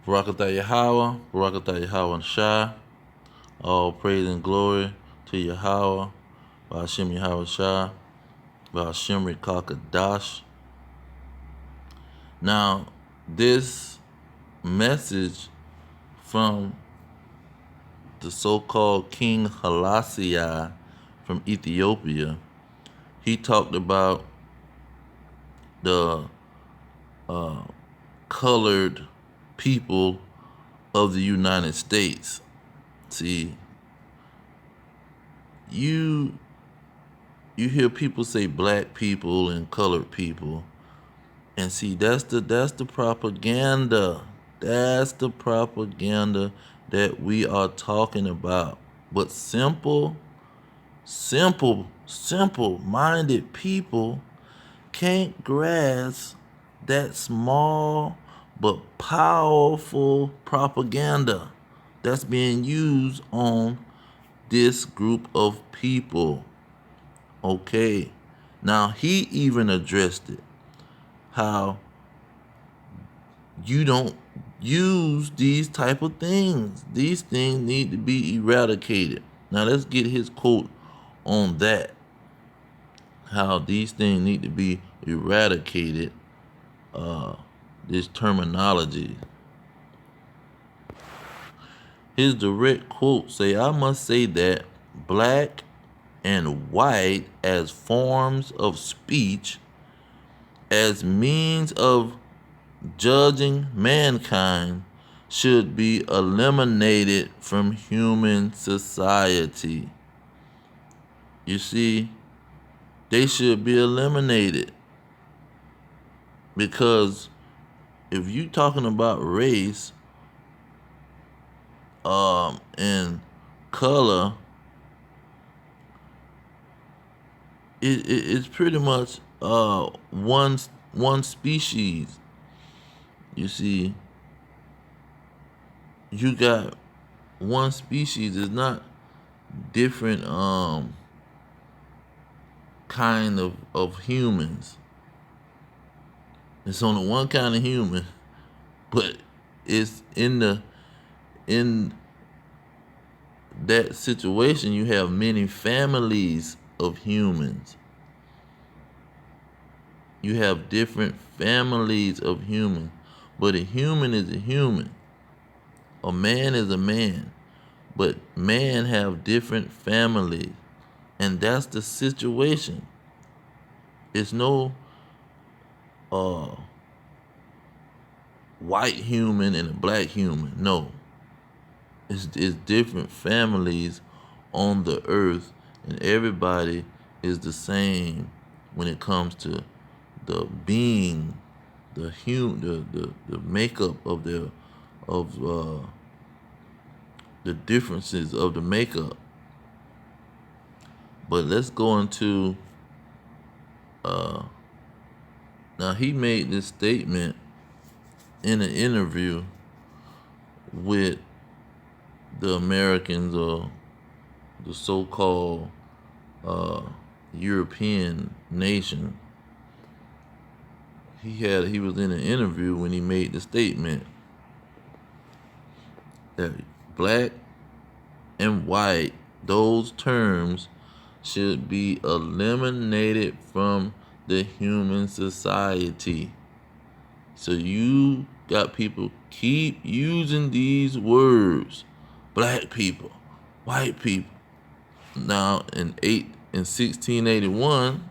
Barakatah Yahweh, Barakatah Yahweh and Shai. All praise and glory to Yahweh, Ba'ashem Yahweh Shai, Ba'ashem Rikakadash. Now, this message from the so-called King Halassi from Ethiopia, he talked about the colored people of the United States. See, you hear people say black people and colored people, and see that's the propaganda. That's the propaganda that we are talking about. But simple minded people can't grasp that small but powerful propaganda that's being used on this group of people. Okay. Now, he even addressed it. How you don't use these type of things. These things need to be eradicated. Now, let's get his quote on that. How these things need to be eradicated. This terminology. His direct quote say, "I must say that black and white as forms of speech, as means of judging mankind, should be eliminated from human society." You see, they should be eliminated, because if you talking about race and color, it's pretty much one species. You see, you got one species. It's not different kind of humans. It's only one kind of human, but it's in that situation you have many families of humans. You have different families of humans, but a human is a human. A man is a man, but man have different families, and that's the situation. It's no white human and a black human. No, it's different families on the earth, and everybody is the same when it comes to the being, the makeup of the differences of the makeup. But let's go into now, he made this statement in an interview with the Americans, or the so-called European nation. He was in an interview when he made the statement that black and white, those terms should be eliminated from the human society. So you got people keep using these words, black people, white people. Now in 1681,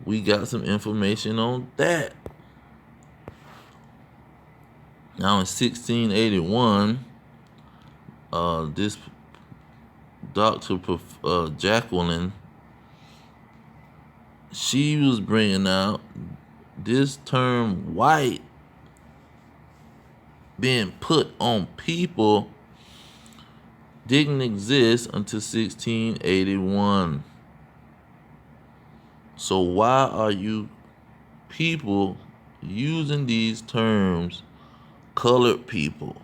we got some information on that. Now in 1681, this Dr. Jacqueline, she was bringing out this term white being put on people didn't exist until 1681. So why are you people using these terms, colored people,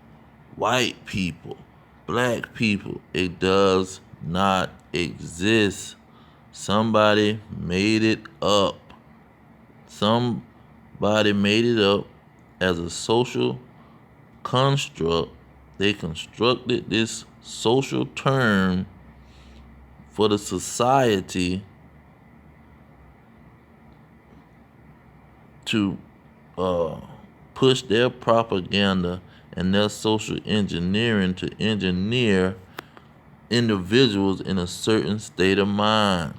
white people, black people? It does not exist. Somebody made it up. Somebody made it up as a social construct. They constructed this social term for the society to push their propaganda and their social engineering to engineer individuals in a certain state of mind.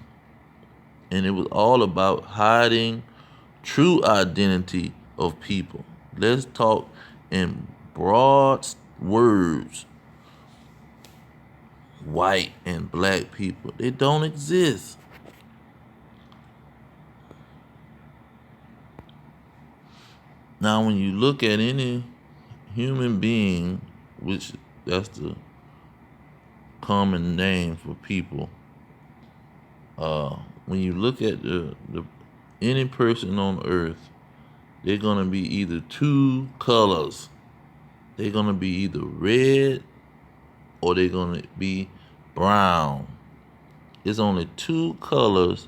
And it was all about hiding true identity of people. Let's talk in broad words. White and black people, they don't exist. Now, when you look at any human being, which that's the common name for people, when you look at the any person on earth, they're gonna be either two colors. They're gonna be either red or they're gonna be brown. There's only two colors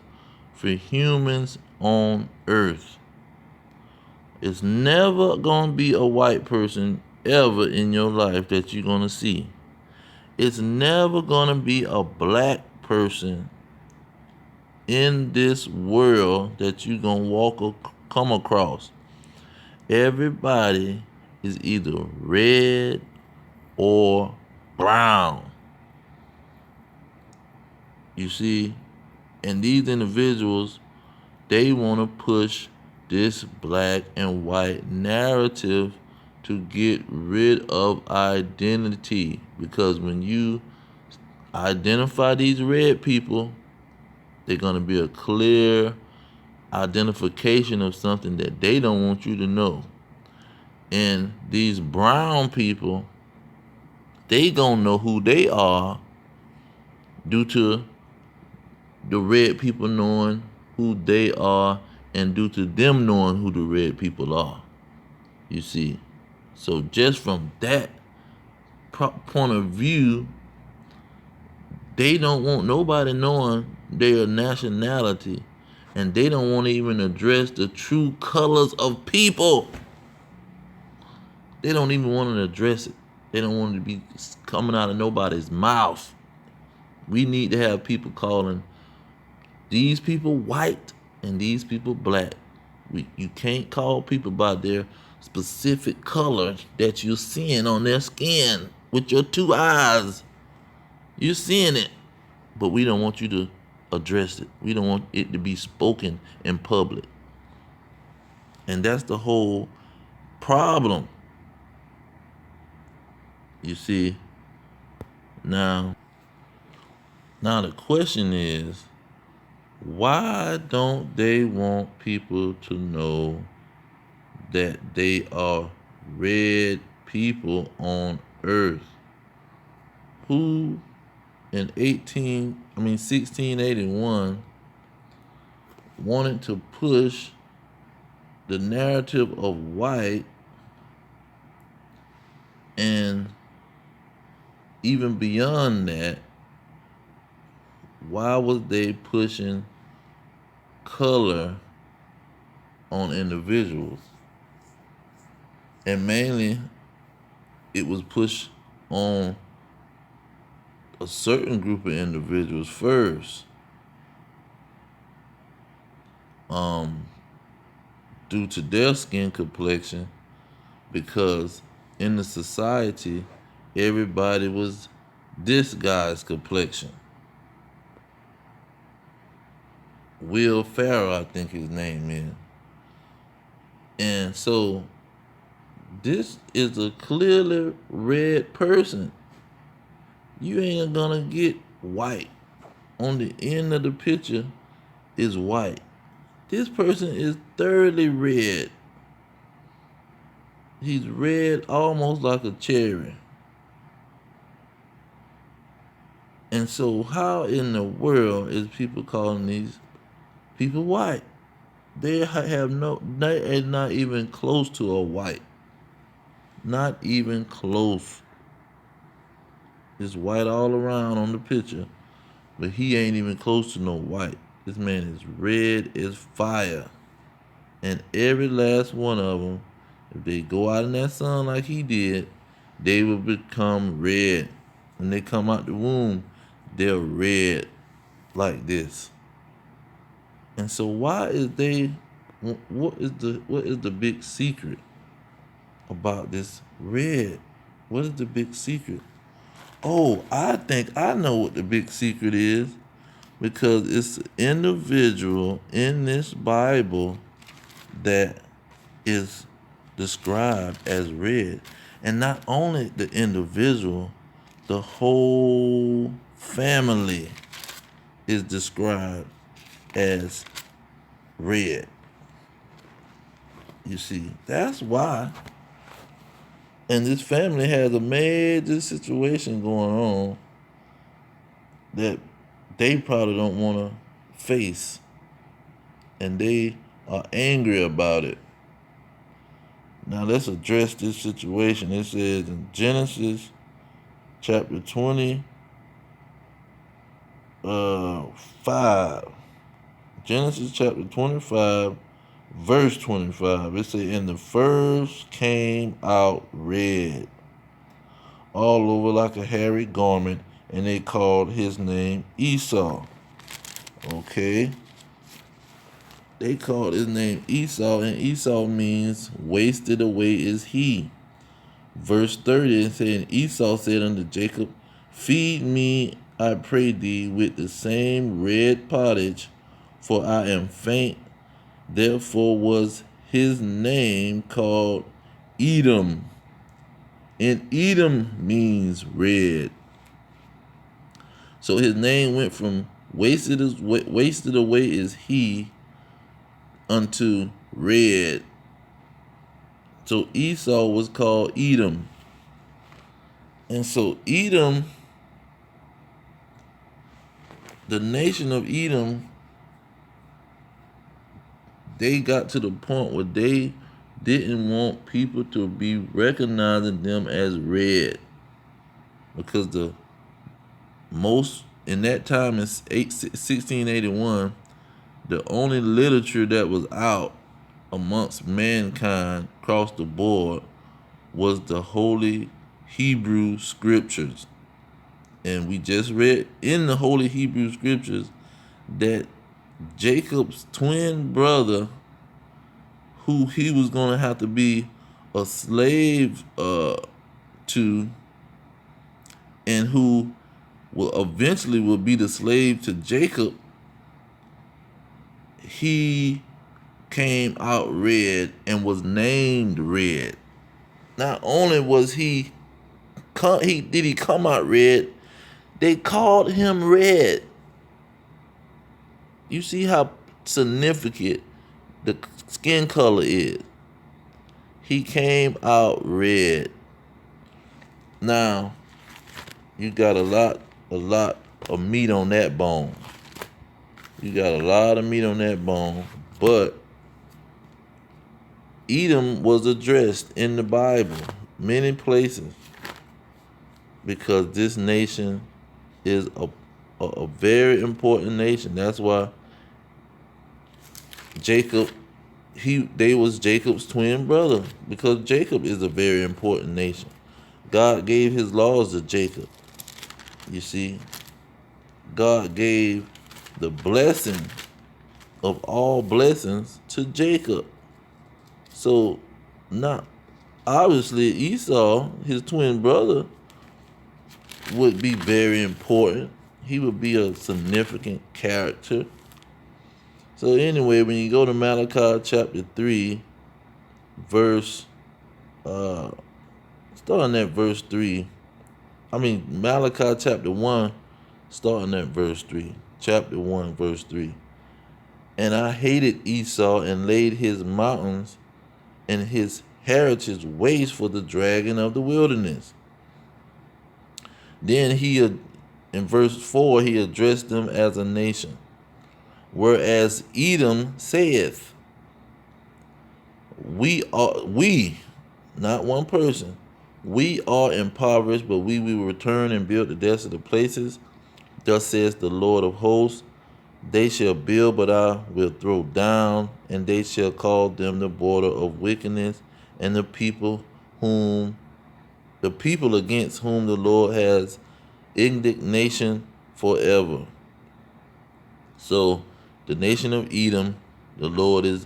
for humans on earth. It's never gonna be a white person ever in your life that you're gonna see. It's never gonna be a black person in this world that you're gonna come across. Everybody is either red or brown. You see, and these individuals, they want to push this black and white narrative to get rid of identity. Because when you identify these red people, they're going to be a clear identification of something that they don't want you to know. And these brown people, they gonna know who they are due to the red people knowing who they are and due to them knowing who the red people are. You see? So just from that point of view, they don't want nobody knowing their nationality, and they don't want to even address the true colors of people. They don't even want to address it. They don't want it to be coming out of nobody's mouth. We need to have people calling these people white and these people black. You can't call people by their specific color that you're seeing on their skin with your two eyes. You're seeing it, but we don't want you to address it. We don't want it to be spoken in public. And that's the whole problem. You see, now the question is, why don't they want people to know that they are red people on earth? Who in 1681 wanted to push the narrative of white, and even beyond that, why was they pushing color on individuals? And mainly, it was pushed on a certain group of individuals first, due to their skin complexion, because in the society, everybody was this guy's complexion. Will Ferrell, I think his name is. And so this is a clearly red person. You ain't gonna get white. On the end of the picture is white. This person is thoroughly red. He's red almost like a cherry. And so how in the world is people calling these people white? They are not even close to a white. Not even close. It's white all around on the picture, but he ain't even close to no white. This man is red as fire. And every last one of them, if they go out in that sun like he did, they will become red. When they come out the womb, they're red like this. And so why is they what is the big secret about this red? What is the big secret? Oh, I think I know what the big secret is, because it's an individual in this Bible that is described as red. And not only the individual, the whole family is described as red. You see, that's why. And this family has a major situation going on that they probably don't want to face. And they are angry about it. Now let's address this situation. It says in Genesis chapter 5. Genesis chapter 25, verse 25. It says, and the first came out red, all over like a hairy garment, and they called his name Esau. Okay. They called his name Esau, and Esau means wasted away is he. Verse 30, it said, Esau said unto Jacob, feed me, I pray thee, with the same red pottage, for I am faint. Therefore was his name called Edom. And Edom means red. So his name went from wasted away is he unto red. So Esau was called Edom. And so Edom, the nation of Edom, they got to the point where they didn't want people to be recognizing them as red, because the most in that time in 1681, the only literature that was out amongst mankind across the board was the Holy Hebrew Scriptures. And we just read in the Holy Hebrew Scriptures that Jacob's twin brother, who he was going to have to be a slave to, and who will eventually will be the slave to Jacob, he came out red and was named red. Not only was he did he come out red, they called him red. You see how significant the skin color is. He came out red. Now, you got a lot of meat on that bone. You got a lot of meat on that bone. But Edom was addressed in the Bible many places, because this nation is a very important nation. That's why Jacob, they was Jacob's twin brother, because Jacob is a very important nation. God gave his laws to Jacob. You see, God gave the blessing of all blessings to Jacob. So, not obviously Esau, his twin brother, would be very important. He would be a significant character. So anyway, when you go to Malachi chapter 3, verse, starting at verse 3, Malachi chapter 1, starting at verse 3, chapter 1, verse 3. And I hated Esau and laid his mountains and his heritage waste for the dragon of the wilderness. Then in verse 4, he addressed them as a nation. Whereas Edom saith, we, not one person, we are impoverished, but we will return and build the desolate places. Thus says the Lord of hosts, they shall build, but I will throw down, and they shall call them the border of wickedness, and the people whom the people against whom the Lord has indignation forever. So the nation of Edom, the Lord is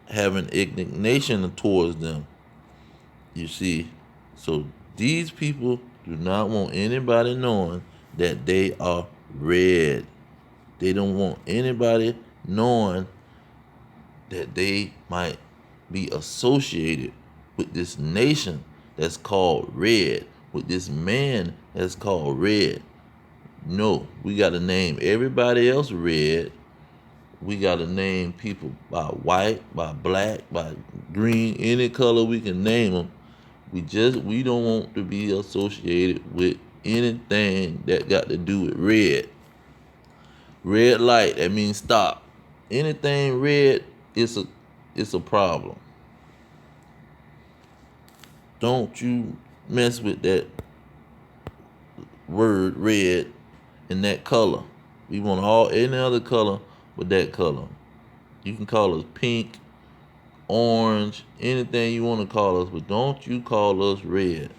having indignation towards them. You see, so these people do not want anybody knowing that they are red. They don't want anybody knowing that they might be associated with this nation that's called red, with this man that's called red. No, we got to name everybody else red. We got to name people by white, by black, by green, any color we can name them. We don't want to be associated with anything that got to do with red. Red light, that means stop. Anything red, it's a problem. Don't you mess with that word red in that color. We want any other color but that color. You can call us pink, orange, anything you want to call us, but don't you call us red.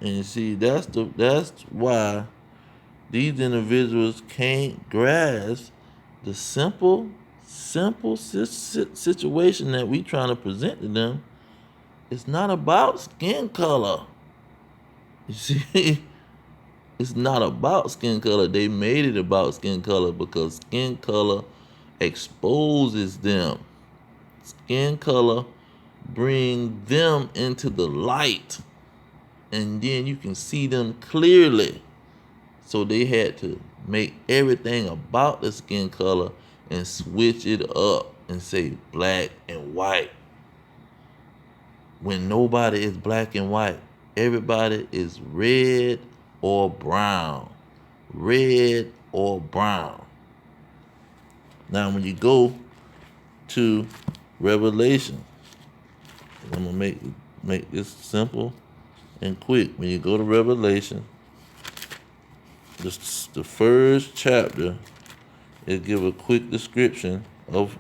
And you see, that's why these individuals can't grasp the simple situation that we trying to present to them. It's not about skin color. You see, it's not about skin color. They made it about skin color because skin color exposes them. Skin color bring them into the light, and then you can see them clearly. So they had to make everything about the skin color and switch it up and say black and white. When nobody is black and white, everybody is red or brown. Red or brown. Now when you go to Revelation, I'm gonna make this simple and quick. When you go to Revelation, the first chapter, it give a quick description of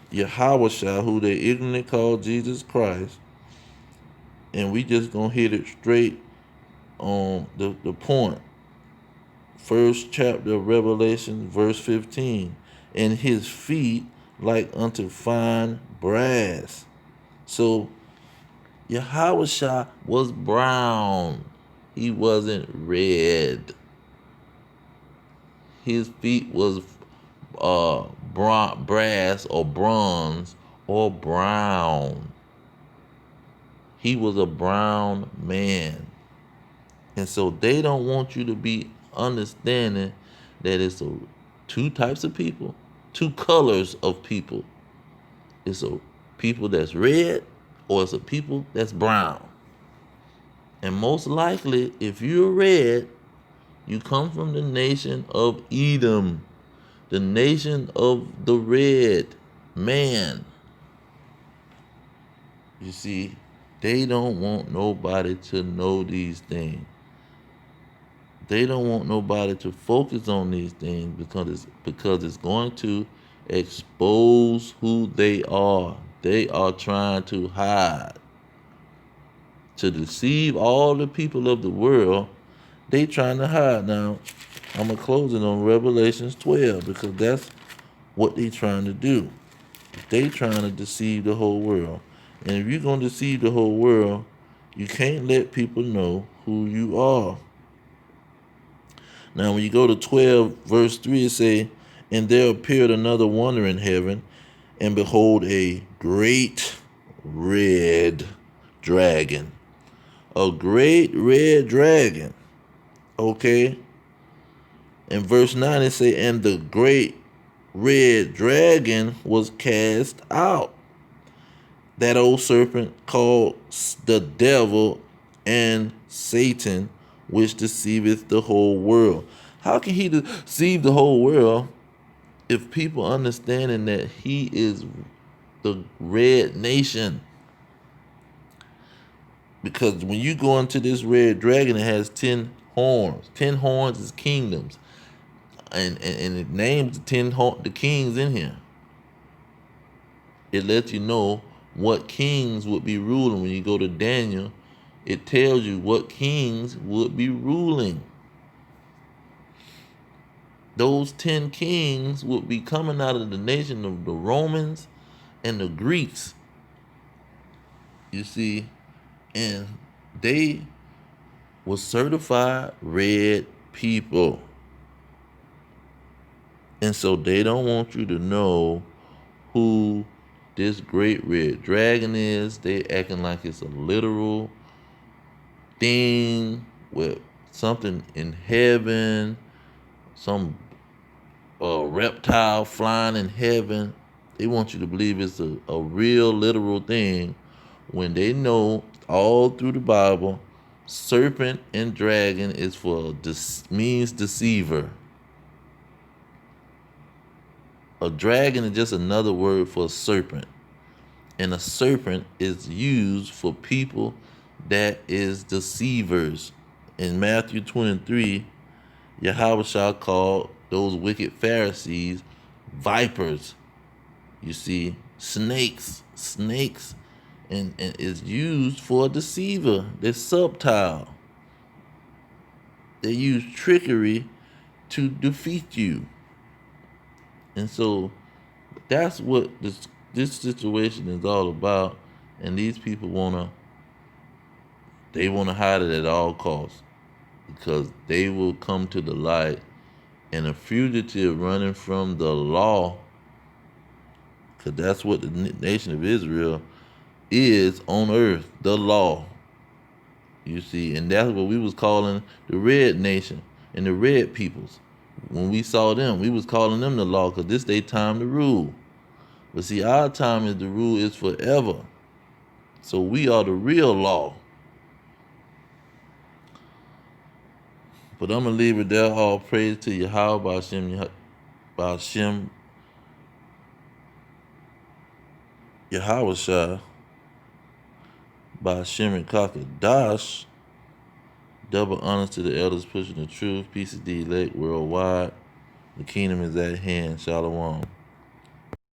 Yahweh, who they ignorantly call Jesus Christ, and we just gonna hit it straight on the point. First chapter of Revelation, verse 15, and his feet like unto fine brass. So Yahweh was brown. He wasn't red. His feet was brass or bronze or brown. He was a brown man. And so they don't want you to be understanding that it's two types of people, two colors of people. It's a people that's red or it's a people that's brown. And most likely, if you're red, you come from the nation of Edom, the nation of the red man. You see, they don't want nobody to know these things. They don't want nobody to focus on these things because it's going to expose who they are. They are trying to hide. To deceive all the people of the world, they trying to hide. Now, I'm going to close it on Revelations 12 because that's what they trying to do. They trying to deceive the whole world. And if you're going to deceive the whole world, you can't let people know who you are. Now, when you go to 12, verse 3, it say, and there appeared another wonder in heaven, and behold, a great red dragon. A great red dragon. Okay? In verse 9, it say, and the great red dragon was cast out. That old serpent called the devil and Satan, which deceiveth the whole world. How can he deceive the whole world if people understanding that he is the red nation? Because when you go into this red dragon, it has 10 horns. 10 horns is kingdoms. And it names the kings in here. It lets you know what kings would be ruling when you go to Daniel it tells you what kings would be ruling. Those 10 kings would be coming out of the nation of the Romans and the Greeks. You see, and they were certified red people. And so they don't want you to know who this great red dragon is. They acting like it's a literal thing with something in heaven, some reptile flying in heaven. They want you to believe it's a real literal thing when they know all through the Bible, serpent and dragon is for means deceiver. A dragon is just another word for a serpent. And a serpent is used for people that is deceivers. In Matthew 23, Yahweh called those wicked Pharisees vipers. You see, snakes, and is used for a deceiver. They're subtle. They use trickery to defeat you. And so that's what this situation is all about. And these people wanna hide it at all costs because they will come to the light. And a fugitive running from the law, because that's what the nation of Israel is on earth, the law. You see, and that's what we was calling the red nation and the red peoples. When we saw them, we was calling them the law because this their time to rule. But see, our time is the rule is forever. So we are the real law. But I'm going to leave it there. All praise to Yahweh Ba'ashem Yahweh Shah Ba'ashem Kakadash. Double honors to the elders pushing the truth. Peace is the elect worldwide. The kingdom is at hand. Shalom.